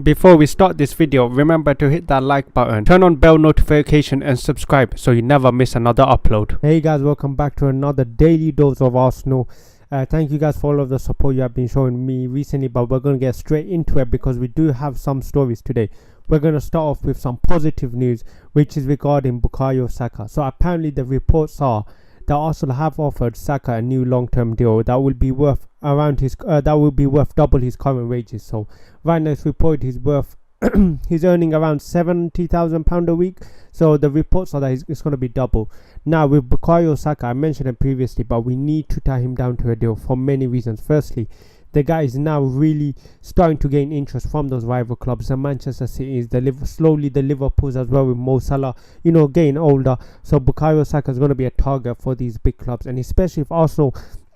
Before we start this video, remember to hit that like button, turn on bell notification and subscribe so you never miss another upload. Hey guys, welcome back to another daily dose of Arsenal. Thank you guys for all of the support you have been showing me recently, but we're going to get straight into it because we do have some stories today. We're going to start off with some positive news, which is regarding Bukayo Saka. So apparently the reports are that Arsenal have offered Saka a new long-term deal that will be worth double his current wages. So right now it's reported he's worth he's earning around £70,000 a week. So the reports are that it's going to be double. Now with Bukayo Saka, I mentioned it previously, but we need to tie him down to a deal for many reasons. Firstly, the guy is now really starting to gain interest from those rival clubs. The Manchester City is slowly the Liverpools as well, with Mo Salah, getting older. So Bukayo Saka is going to be a target for these big clubs, and especially if Arsenal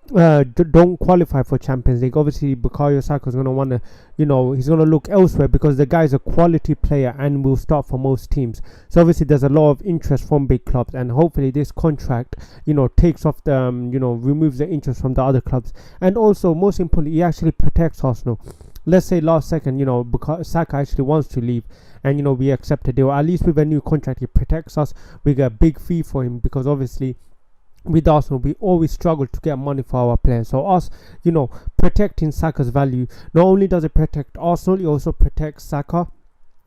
don't qualify for Champions League. Obviously Bukayo Saka is going to want to, he's going to look elsewhere because the guy is a quality player and will start for most teams. So obviously there's a lot of interest from big clubs, and hopefully this contract takes off the removes the interest from the other clubs. And also, most importantly, he actually protects Arsenal. Let's say last second Saka actually wants to leave and we accept a deal, at least with a new contract, he protects us. We get a big fee for him because obviously with Arsenal, we always struggle to get money for our players. So us, protecting Saka's value, not only does it protect Arsenal, it also protects Saka.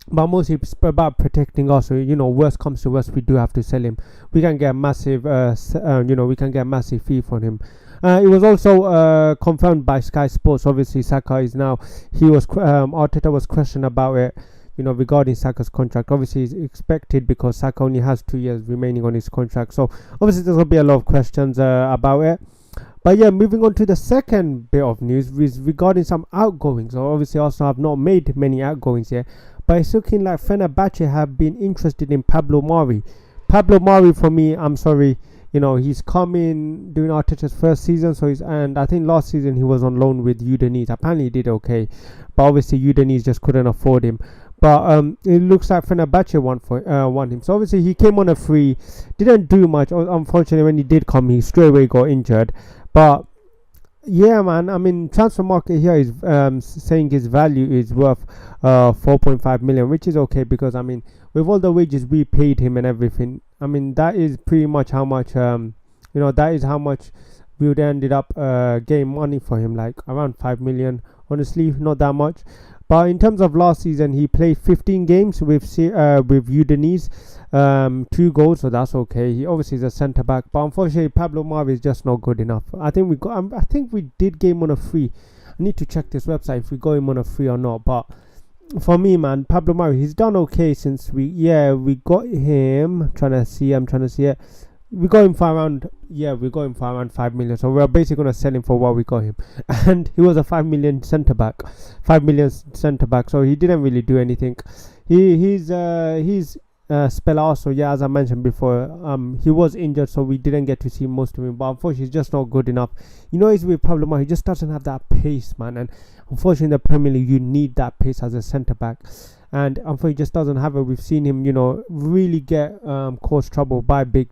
But mostly it's about protecting us. So, worst comes to worst, we do have to sell him. We can get a massive, we can get a massive fee from him. It was also confirmed by Sky Sports. Obviously, Saka is now. Arteta was questioned about it. Regarding Saka's contract. Obviously it's expected because Saka only has 2 years remaining on his contract, so obviously there's going to be a lot of questions about it. But yeah, moving on to the second bit of news is regarding some outgoings. So obviously Arsenal have not made many outgoings yet, but it's looking like Fenerbahçe have been interested in Pablo Mari. Pablo Mari, for me, I'm sorry, he's coming during Arteta's first season, and I think last season he was on loan with Udinese. Apparently he did okay, but obviously Udinese just couldn't afford him. But it looks like Fenerbahçe want him. So obviously he came on a free, didn't do much. Unfortunately, when he did come, he straight away got injured. But yeah, man, I mean, transfer market here is saying his value is worth 4.5 million, which is okay because I mean, with all the wages we paid him and everything, I mean that is pretty much how much that is how much we would ended up getting money for him, like around 5 million. Honestly, not that much. But in terms of last season, he played 15 games with Udinese, 2 goals, so that's okay. He obviously is a centre back, but unfortunately Pablo Mari is just not good enough. I think we did get him on a free. I need to check this website if we got him on a free or not. But for me, man, Pablo Mari, he's done okay since we got him. I'm trying to see it. We got him for around 5 million. So we're basically gonna sell him for what we got him, and he was a 5 million centre back. So he didn't really do anything. He's spell also, as I mentioned before. He was injured, so we didn't get to see most of him. But unfortunately, he's just not good enough. He's with Pablo Mari. He just doesn't have that pace, man. And unfortunately, in the Premier League, you need that pace as a centre back. And unfortunately, he just doesn't have it. We've seen him, really get cause trouble by big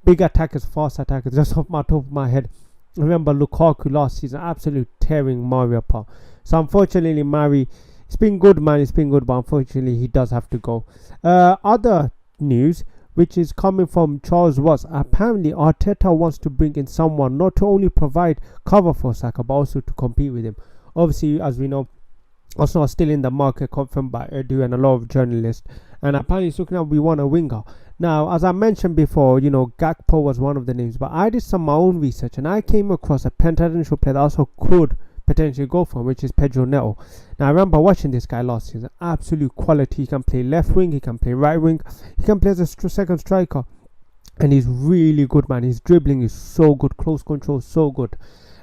attackers, fast attackers. Just off my top of my head, I remember Lukaku last season absolutely tearing Mari apart. So unfortunately, Mari, it's been good, man. It's been good, but unfortunately, he does have to go. Other news, which is coming from Charles Watts. Apparently, Arteta wants to bring in someone not to only provide cover for Saka, but also to compete with him. Obviously, as we know, Arsenal are still in the market, confirmed by Edu and a lot of journalists, and apparently it's looking like we want a winger. Now, as I mentioned before, Gakpo was one of the names, but I did some of my own research and I came across a potential player that also could potentially go for him, which is Pedro. Now, I remember watching this guy last season. Absolute quality. He can play left wing, he can play right wing, he can play as a second striker, and he's really good, man. His dribbling is so good, close control so good.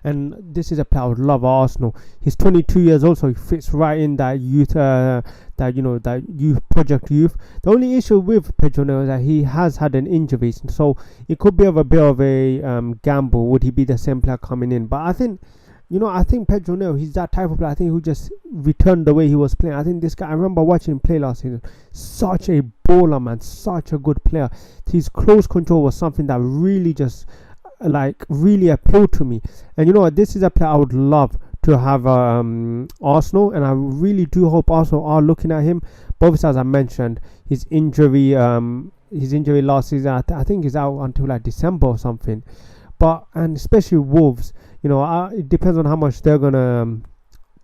And this is a player I would love at Arsenal. He's 22 years old, so he fits right in that youth, that youth project youth. The only issue with Pedro is that he has had an injury, so it could be a bit of a gamble. Would he be the same player coming in? But I think Pedro, he's that type of player. I think who just returned the way he was playing. I think this guy, I remember watching him play last season. Such a baller, man. Such a good player. His close control was something that really just really appealed to me. And this is a player I would love to have Arsenal, and I really do hope Arsenal are looking at him. But obviously, as I mentioned, his injury last season, I think he's out until like December or something. But and especially Wolves, it depends on how much they're gonna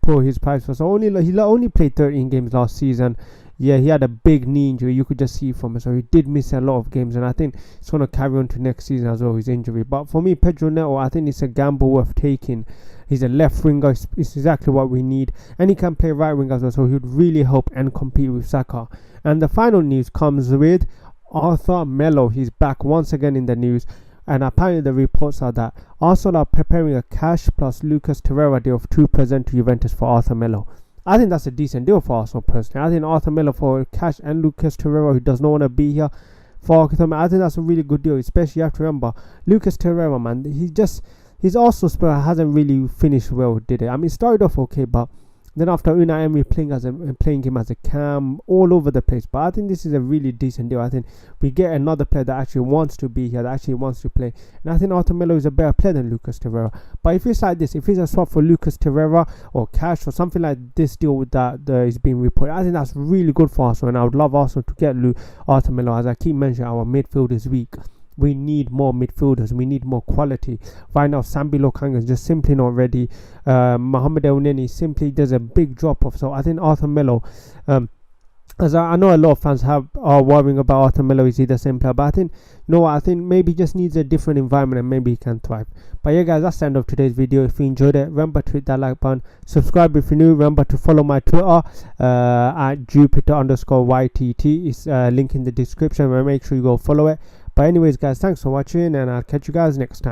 put his price for. So he only played 13 games last season. Yeah, he had a big knee injury. You could just see from it. So he did miss a lot of games, and I think it's going to carry on to next season as well, his injury. But for me, Pedro Neto, I think it's a gamble worth taking. He's a left winger. It's exactly what we need. And he can play right wing as well, so he would really help and compete with Saka. And the final news comes with Arthur Melo. He's back once again in the news. And apparently the reports are that Arsenal are preparing a cash plus Lucas Torreira deal of 2% to Juventus for Arthur Melo. I think that's a decent deal for Arsenal personally. I think Arthur Melo for cash and Lucas Torreira, who does not want to be here, I think that's a really good deal. Especially you have to remember Lucas Torreira, man. His Arsenal spell hasn't really finished well, did it? I mean, it started off okay, but then after Unai Emery playing him as a cam all over the place. But I think this is a really decent deal. I think we get another player that actually wants to be here, that actually wants to play. And I think Arthur Melo is a better player than Lucas Torreira. But if it's like this, if it's a swap for Lucas Torreira or cash or something like this deal with that is being reported, I think that's really good for Arsenal. And I would love Arsenal to get Arthur Melo. As I keep mentioning, our midfield is weak. We need more midfielders. We need more quality. Right now, Sambi Lokanga is just simply not ready. Mohamed Elneny simply does a big drop off. So I think Arthur Melo, as I know a lot of fans are worrying about Arthur Melo, is he the same player? But I think, I think maybe he just needs a different environment and maybe he can thrive. But yeah, guys, that's the end of today's video. If you enjoyed it, remember to hit that like button. Subscribe if you're new. Remember to follow my Twitter at Jupiter_YTT. It's link in the description. Make sure you go follow it. But anyways, guys, thanks for watching, and I'll catch you guys next time.